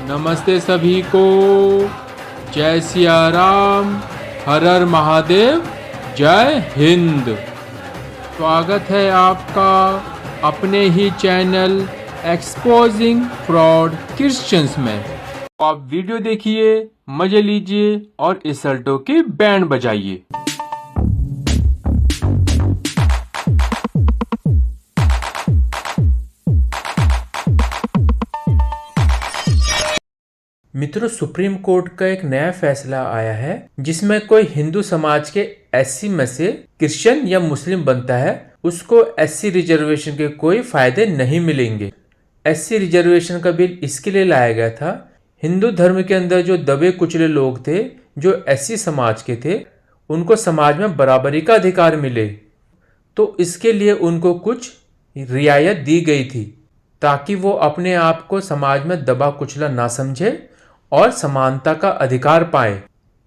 नमस्ते सभी को। जय सिया राम, हर हर महादेव, जय हिंद। स्वागत है आपका अपने ही चैनल एक्सपोजिंग फ्रॉड क्रिश्चियंस में। आप वीडियो देखिए, मजे लीजिए और इंसल्टों की बैंड बजाइए। मित्रों, सुप्रीम कोर्ट का एक नया फैसला आया है जिसमें कोई हिंदू समाज के एससी में से क्रिश्चियन या मुस्लिम बनता है, उसको एससी रिजर्वेशन के कोई फायदे नहीं मिलेंगे। एससी रिजर्वेशन का बिल इसके लिए लाया गया था, हिंदू धर्म के अंदर जो दबे कुचले लोग थे, जो एससी समाज के थे, उनको समाज में बराबरी का अधिकार मिले। तो इसके लिए उनको कुछ रियायत दी गई थी ताकि वो अपने आप को समाज में दबा कुचला ना समझे और समानता का अधिकार पाए।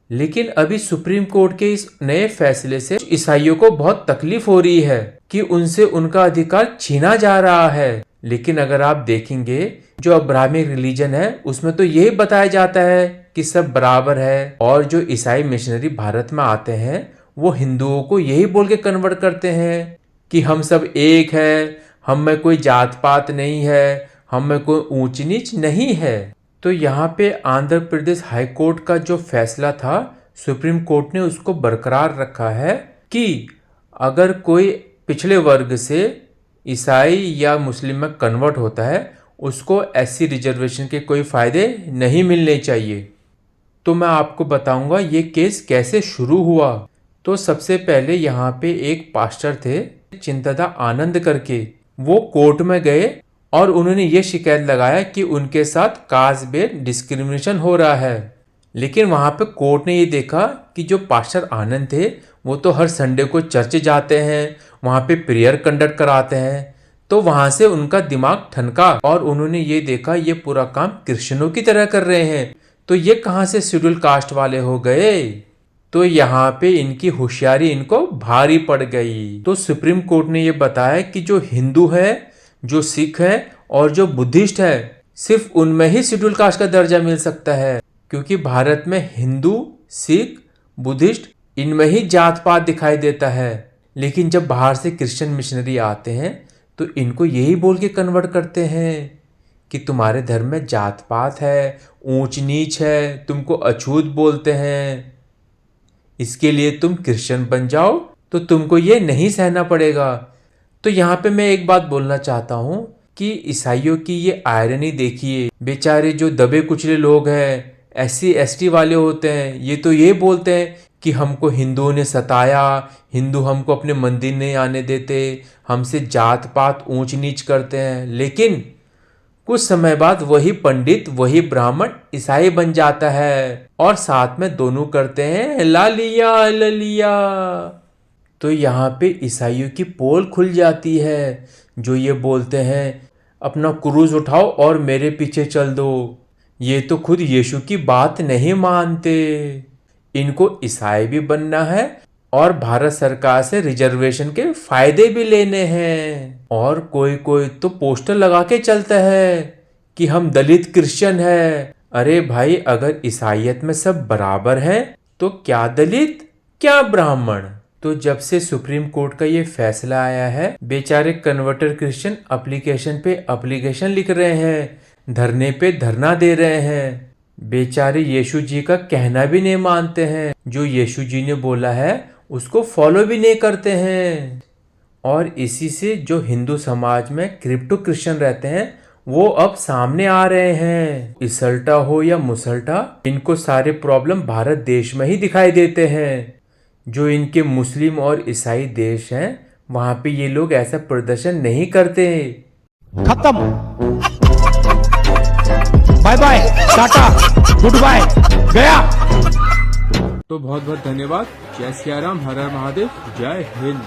लेकिन अभी सुप्रीम कोर्ट के इस नए फैसले से ईसाइयों को बहुत तकलीफ हो रही है कि उनसे उनका अधिकार छीना जा रहा है। लेकिन अगर आप देखेंगे जो अब्राहमिक रिलीजन है उसमें तो यही बताया जाता है कि सब बराबर है, और जो ईसाई मिशनरी भारत में आते हैं वो हिंदुओं को यही बोल के कन्वर्ट करते हैं कि हम सब एक है, हम में कोई जात पात नहीं है, हम में कोई ऊंच नीच नहीं है। तो यहाँ पे आंध्र प्रदेश हाई कोर्ट का जो फैसला था, सुप्रीम कोर्ट ने उसको बरकरार रखा है कि अगर कोई पिछले वर्ग से ईसाई या मुस्लिम में कन्वर्ट होता है, उसको एससी रिजर्वेशन के कोई फायदे नहीं मिलने चाहिए। तो मैं आपको बताऊंगा ये केस कैसे शुरू हुआ। तो सबसे पहले यहाँ पे एक पास्टर थे चिंतदा आनंद करके, वो कोर्ट में गए और उन्होंने ये शिकायत लगाया कि उनके साथ कास्ट बेस्ड डिस्क्रिमिनेशन हो रहा है। लेकिन वहाँ पे कोर्ट ने ये देखा कि जो पास्टर आनंद थे वो तो हर संडे को चर्च जाते हैं, वहाँ पे प्रेयर कंडक्ट कराते हैं। तो वहाँ से उनका दिमाग ठनका और उन्होंने ये देखा ये पूरा काम क्रिश्चियनों की तरह कर रहे हैं, तो ये कहाँ से शेड्यूल कास्ट वाले हो गए। तो यहाँ पे इनकी होशियारी इनको भारी पड़ गई। तो सुप्रीम कोर्ट ने ये बताया कि जो हिंदू है, जो सिख है और जो बुद्धिस्ट है, सिर्फ उनमें ही शेड्यूल कास्ट का दर्जा मिल सकता है, क्योंकि भारत में हिंदू, सिख, बुद्धिस्ट इनमें ही जात पात दिखाई देता है। लेकिन जब बाहर से क्रिश्चियन मिशनरी आते हैं तो इनको यही बोल के कन्वर्ट करते हैं कि तुम्हारे धर्म में जात पात है, ऊंच नीच है, तुमको अछूत बोलते हैं, इसके लिए तुम क्रिश्चियन बन जाओ तो तुमको ये नहीं सहना पड़ेगा। तो यहाँ पे मैं एक बात बोलना चाहता हूँ कि ईसाइयों की ये आयरनी देखिए, बेचारे जो दबे कुचले लोग हैं, एससी एसटी वाले होते हैं, ये तो ये बोलते हैं कि हमको हिंदुओं ने सताया, हिंदू हमको अपने मंदिर नहीं आने देते, हमसे जात पात ऊंच नीच करते हैं। लेकिन कुछ समय बाद वही पंडित, वही ब्राह्मण ईसाई बन जाता है और साथ में दोनों करते हैं लालिया ललिया। तो यहाँ पे ईसाइयों की पोल खुल जाती है, जो ये बोलते हैं अपना क्रूज उठाओ और मेरे पीछे चल दो। ये तो खुद यीशु की बात नहीं मानते। इनको ईसाई भी बनना है और भारत सरकार से रिजर्वेशन के फायदे भी लेने हैं। और कोई कोई तो पोस्टर लगा के चलता है कि हम दलित क्रिश्चियन है। अरे भाई, अगर ईसाइयत में सब बराबर हैं तो क्या दलित, क्या ब्राह्मण। तो जब से सुप्रीम कोर्ट का ये फैसला आया है, बेचारे कन्वर्टेड क्रिश्चियन एप्लीकेशन पे एप्लीकेशन लिख रहे हैं, धरने पे धरना दे रहे हैं। बेचारे यीशु जी का कहना भी नहीं मानते हैं, जो यीशु जी ने बोला है उसको फॉलो भी नहीं करते हैं। और इसी से जो हिंदू समाज में क्रिप्टो क्रिश्चियन रहते हैं वो अब सामने आ रहे हैं। इसल्टा हो या मुसल्टा, इनको सारे प्रॉब्लम भारत देश में ही दिखाई देते हैं। जो इनके मुस्लिम और ईसाई देश हैं वहां पे ये लोग ऐसा प्रदर्शन नहीं करते। खत्म, bye bye, tata, goodbye, गया। तो बहुत बहुत धन्यवाद। जय सिया राम, हर हर महादेव, जय हिंद।